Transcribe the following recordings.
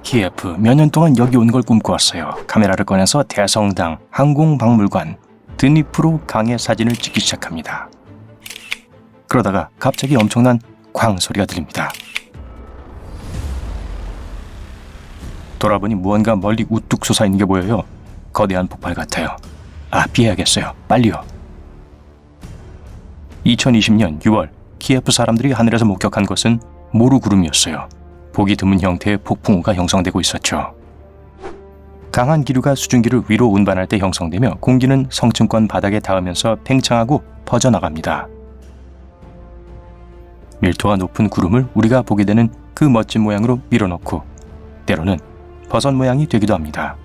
키예프. 몇 년 동안 여기 온 걸 꿈꿔왔어요. 카메라를 꺼내서 대성당, 항공박물관, 드니프로 강의 사진을 찍기 시작합니다. 그러다가 갑자기 엄청난 쾅 소리가 들립니다. 돌아보니 무언가 멀리 우뚝 솟아있는 게 보여요. 거대한 폭발 같아요. 피해야겠어요. 빨리요. 2020년 6월 키예프 사람들이 하늘에서 목격한 것은 모루구름이었어요. 보기 드문 형태의 폭풍우가 형성되고 있었죠. 강한 기류가 수증기를 위로 운반할 때 형성되며 공기는 성층권 바닥에 닿으면서 팽창하고 퍼져나갑니다. 밀도가 높은 구름을 우리가 보게 되는 그 멋진 모양으로 밀어넣고 때로는 버섯 모양이 되기도 합니다.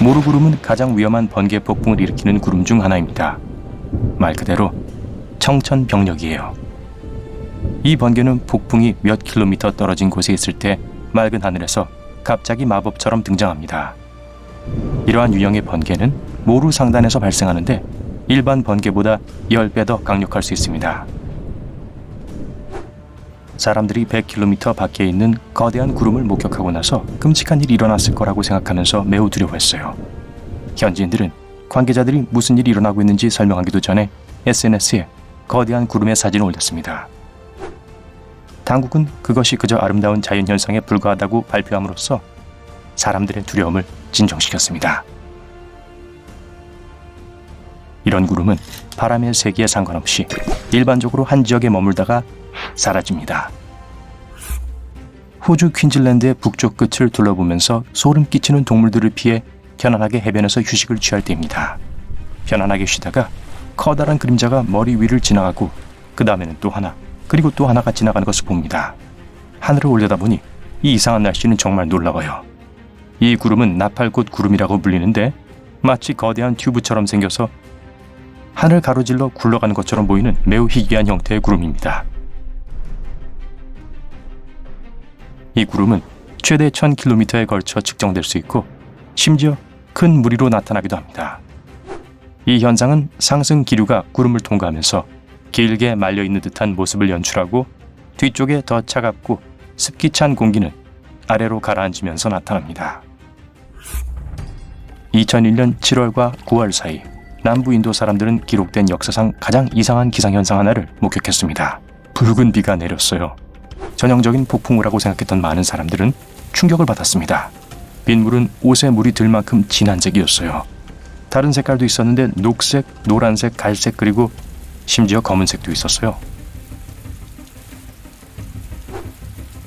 모루구름은 가장 위험한 번개 폭풍을 일으키는 구름 중 하나입니다. 말 그대로 청천벽력이에요. 이 번개는 폭풍이 몇 킬로미터 떨어진 곳에 있을 때 맑은 하늘에서 갑자기 마법처럼 등장합니다. 이러한 유형의 번개는 모루 상단에서 발생하는데 일반 번개보다 10배 더 강력할 수 있습니다. 사람들이 100km 밖에 있는 거대한 구름을 목격하고 나서 끔찍한 일이 일어났을 거라고 생각하면서 매우 두려워했어요. 현지인들은 관계자들이 무슨 일이 일어나고 있는지 설명하기도 전에 SNS에 거대한 구름의 사진을 올렸습니다. 당국은 그것이 그저 아름다운 자연현상에 불과하다고 발표함으로써 사람들의 두려움을 진정시켰습니다. 이런 구름은 바람의 세기에 상관없이 일반적으로 한 지역에 머물다가 사라집니다. 호주 퀸즐랜드의 북쪽 끝을 둘러보면서 소름 끼치는 동물들을 피해 편안하게 해변에서 휴식을 취할 때입니다. 편안하게 쉬다가 커다란 그림자가 머리 위를 지나가고 그 다음에는 또 하나, 그리고 또 하나가 지나가는 것을 봅니다. 하늘을 올려다보니 이 이상한 날씨는 정말 놀라워요. 이 구름은 나팔꽃 구름이라고 불리는데 마치 거대한 튜브처럼 생겨서 하늘 가로질러 굴러가는 것처럼 보이는 매우 희귀한 형태의 구름입니다. 이 구름은 최대 1000km에 걸쳐 측정될 수 있고 심지어 큰 무리로 나타나기도 합니다. 이 현상은 상승 기류가 구름을 통과하면서 길게 말려있는 듯한 모습을 연출하고 뒤쪽에 더 차갑고 습기 찬 공기는 아래로 가라앉으면서 나타납니다. 2001년 7월과 9월 사이 남부 인도 사람들은 기록된 역사상 가장 이상한 기상현상 하나를 목격했습니다. 붉은 비가 내렸어요. 전형적인 폭풍우라고 생각했던 많은 사람들은 충격을 받았습니다. 빗물은 옷에 물이 들 만큼 진한 색이었어요. 다른 색깔도 있었는데 녹색, 노란색, 갈색 그리고 심지어 검은색도 있었어요.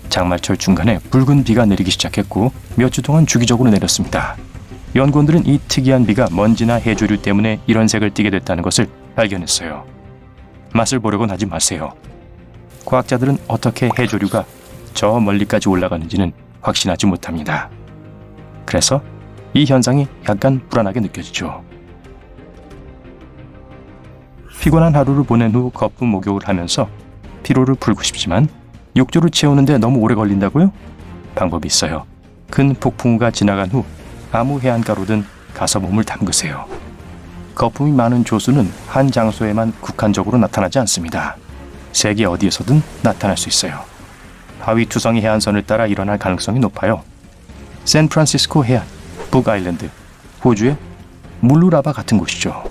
장마철 중간에 붉은 비가 내리기 시작했고 몇 주 동안 주기적으로 내렸습니다. 연구원들은 이 특이한 비가 먼지나 해조류 때문에 이런 색을 띠게 됐다는 것을 발견했어요. 맛을 보려고는 하지 마세요. 과학자들은 어떻게 해조류가 저 멀리까지 올라가는지는 확신하지 못합니다. 그래서 이 현상이 약간 불안하게 느껴지죠. 피곤한 하루를 보낸 후 거품 목욕을 하면서 피로를 풀고 싶지만 욕조를 채우는데 너무 오래 걸린다고요? 방법이 있어요. 큰 폭풍우가 지나간 후 아무 해안가로든 가서 몸을 담그세요. 거품이 많은 조수는 한 장소에만 국한적으로 나타나지 않습니다. 세계 어디에서든 나타날 수 있어요. 바위 투성이 해안선을 따라 일어날 가능성이 높아요. 샌프란시스코 해안, 북아일랜드, 호주의 물루라바 같은 곳이죠.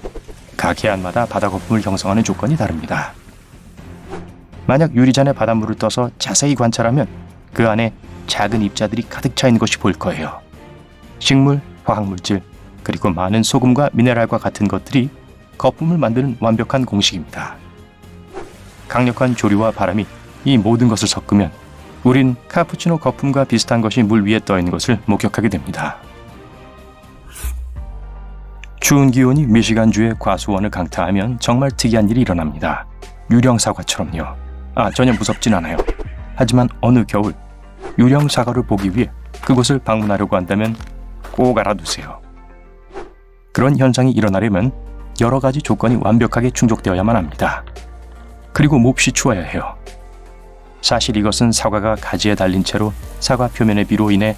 각 해안마다 바다 거품을 형성하는 조건이 다릅니다. 만약 유리잔에 바닷물을 떠서 자세히 관찰하면 그 안에 작은 입자들이 가득 차 있는 것이 보일 거예요. 식물, 화학물질, 그리고 많은 소금과 미네랄과 같은 것들이 거품을 만드는 완벽한 공식입니다. 강력한 조류와 바람이 이 모든 것을 섞으면 우린 카푸치노 거품과 비슷한 것이 물 위에 떠 있는 것을 목격하게 됩니다. 추운 기온이 미시간주의 과수원을 강타하면 정말 특이한 일이 일어납니다. 유령 사과처럼요. 전혀 무섭진 않아요. 하지만 어느 겨울 유령 사과를 보기 위해 그곳을 방문하려고 한다면 꼭 알아두세요. 그런 현상이 일어나려면 여러 가지 조건이 완벽하게 충족되어야만 합니다. 그리고 몹시 추워야 해요. 사실 이것은 사과가 가지에 달린 채로 사과 표면의 비로 인해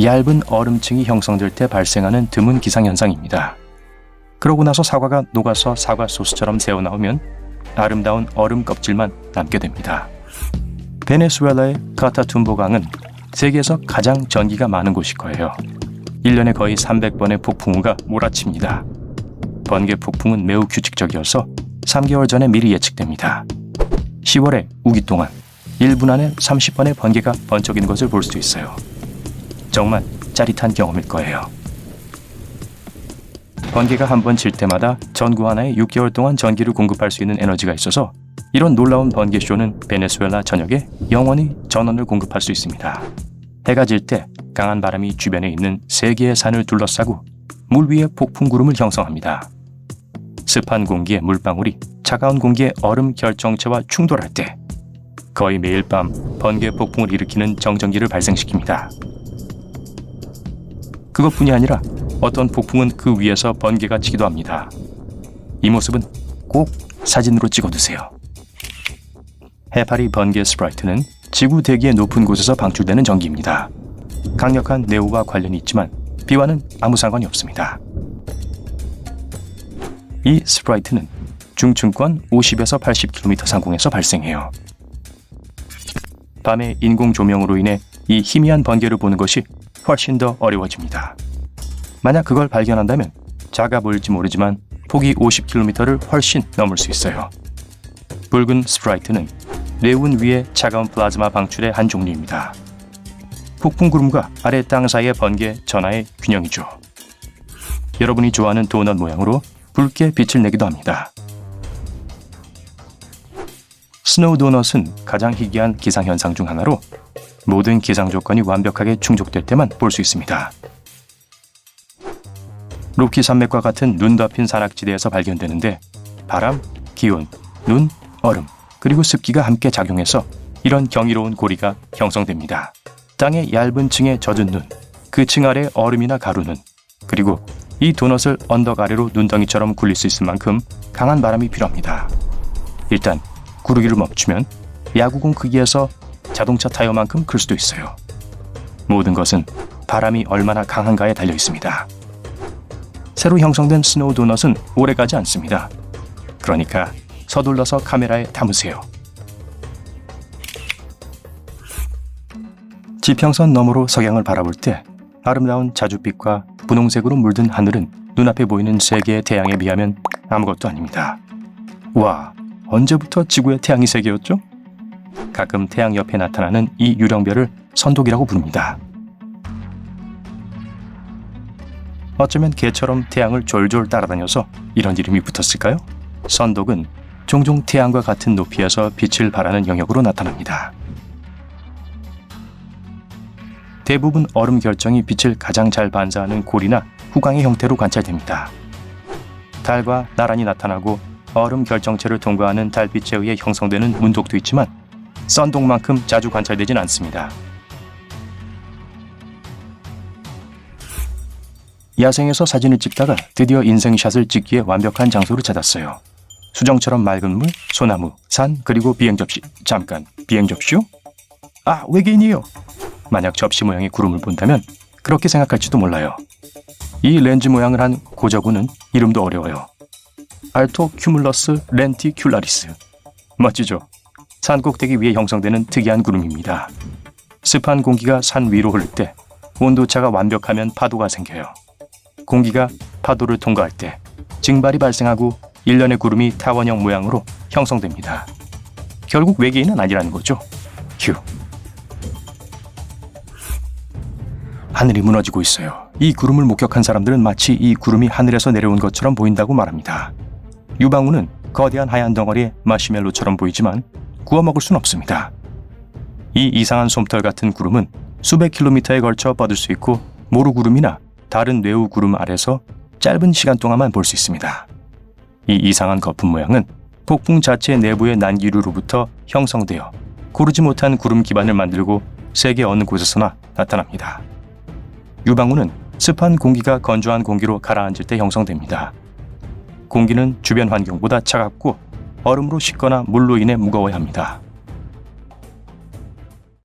얇은 얼음층이 형성될 때 발생하는 드문 기상현상입니다. 그러고 나서 사과가 녹아서 사과 소스처럼 새어나오면 아름다운 얼음 껍질만 남게 됩니다. 베네수엘라의 카타툼보 강은 세계에서 가장 전기가 많은 곳일 거예요. 1년에 거의 300번의 폭풍우가 몰아칩니다. 번개 폭풍은 매우 규칙적이어서 3개월 전에 미리 예측됩니다. 10월에 우기 동안 1분 안에 30번의 번개가 번쩍이는 것을 볼 수 있어요. 정말 짜릿한 경험일 거예요. 번개가 한 번 칠 때마다 전구 하나에 6개월 동안 전기를 공급할 수 있는 에너지가 있어서 이런 놀라운 번개쇼는 베네수엘라 전역에 영원히 전원을 공급할 수 있습니다. 해가 질 때 강한 바람이 주변에 있는 3개의 산을 둘러싸고 물 위에 폭풍 구름을 형성합니다. 습한 공기의 물방울이 차가운 공기의 얼음 결정체와 충돌할 때 거의 매일 밤 번개 폭풍을 일으키는 정전기를 발생시킵니다. 그것뿐이 아니라 어떤 폭풍은 그 위에서 번개가 치기도 합니다. 이 모습은 꼭 사진으로 찍어두세요. 해파리 번개 스프라이트는 지구 대기의 높은 곳에서 방출되는 전기입니다. 강력한 내우와 관련이 있지만 비와는 아무 상관이 없습니다. 이 스프라이트는 중층권 50에서 80km 상공에서 발생해요. 밤에 인공 조명으로 인해 이 희미한 번개를 보는 것이 훨씬 더 어려워집니다. 만약 그걸 발견한다면 작아 보일지 모르지만 폭이 50km를 훨씬 넘을 수 있어요. 붉은 스프라이트는 레운 위의 차가운 플라즈마 방출의 한 종류입니다. 폭풍 구름과 아래 땅 사이의 번개 전하의 균형이죠. 여러분이 좋아하는 도넛 모양으로 붉게 빛을 내기도 합니다. 스노우 도넛은 가장 희귀한 기상현상 중 하나로 모든 기상 조건이 완벽하게 충족될 때만 볼 수 있습니다. 로키 산맥과 같은 눈 덮인 산악지대에서 발견되는데 바람, 기온, 눈, 얼음, 그리고 습기가 함께 작용해서 이런 경이로운 고리가 형성됩니다. 땅의 얇은 층에 젖은 눈, 그 층 아래 얼음이나 가루눈, 그리고 이 도넛을 언덕 아래로 눈덩이처럼 굴릴 수 있을 만큼 강한 바람이 필요합니다. 일단 구르기를 멈추면 야구공 크기에서 자동차 타이어만큼 클 수도 있어요. 모든 것은 바람이 얼마나 강한가에 달려 있습니다. 새로 형성된 스노우 도넛은 오래가지 않습니다. 그러니까 서둘러서 카메라에 담으세요. 지평선 너머로 석양을 바라볼 때 아름다운 자줏빛과 분홍색으로 물든 하늘은 눈앞에 보이는 3개의 태양에 비하면 아무것도 아닙니다. 와, 언제부터 지구의 태양이 3개였죠? 가끔 태양 옆에 나타나는 이 유령별을 선독이라고 부릅니다. 어쩌면 개처럼 태양을 졸졸 따라다녀서 이런 이름이 붙었을까요? 선독은 종종 태양과 같은 높이에서 빛을 발하는 영역으로 나타납니다. 대부분 얼음 결정이 빛을 가장 잘 반사하는 골이나 후광의 형태로 관찰됩니다. 달과 나란히 나타나고 얼음 결정체를 통과하는 달빛에 의해 형성되는 문독도 있지만 선독만큼 자주 관찰되진 않습니다. 야생에서 사진을 찍다가 드디어 인생샷을 찍기에 완벽한 장소를 찾았어요. 수정처럼 맑은 물, 소나무, 산, 그리고 비행 접시. 잠깐, 비행 접시요? 아, 외계인이에요. 만약 접시 모양의 구름을 본다면 그렇게 생각할지도 몰라요. 이 렌즈 모양을 한 고저구는 이름도 어려워요. 알토 큐뮬러스 렌티큘라리스. 멋지죠? 산 꼭대기 위에 형성되는 특이한 구름입니다. 습한 공기가 산 위로 흐를 때 온도차가 완벽하면 파도가 생겨요. 공기가 파도를 통과할 때 증발이 발생하고 일련의 구름이 타원형 모양으로 형성됩니다. 결국 외계인은 아니라는 거죠. 휴. 하늘이 무너지고 있어요. 이 구름을 목격한 사람들은 마치 이 구름이 하늘에서 내려온 것처럼 보인다고 말합니다. 유방우는 거대한 하얀 덩어리의 마시멜로처럼 보이지만 구워 먹을 순 없습니다. 이 이상한 솜털 같은 구름은 수백 킬로미터에 걸쳐 뻗을 수 있고 모루구름이나 다른 뇌우 구름 아래서 짧은 시간 동안만 볼 수 있습니다. 이 이상한 거품 모양은 폭풍 자체 내부의 난기류로부터 형성되어 고르지 못한 구름 기반을 만들고 세계 어느 곳에서나 나타납니다. 유방우는 습한 공기가 건조한 공기로 가라앉을 때 형성됩니다. 공기는 주변 환경보다 차갑고 얼음으로 식거나 물로 인해 무거워야 합니다.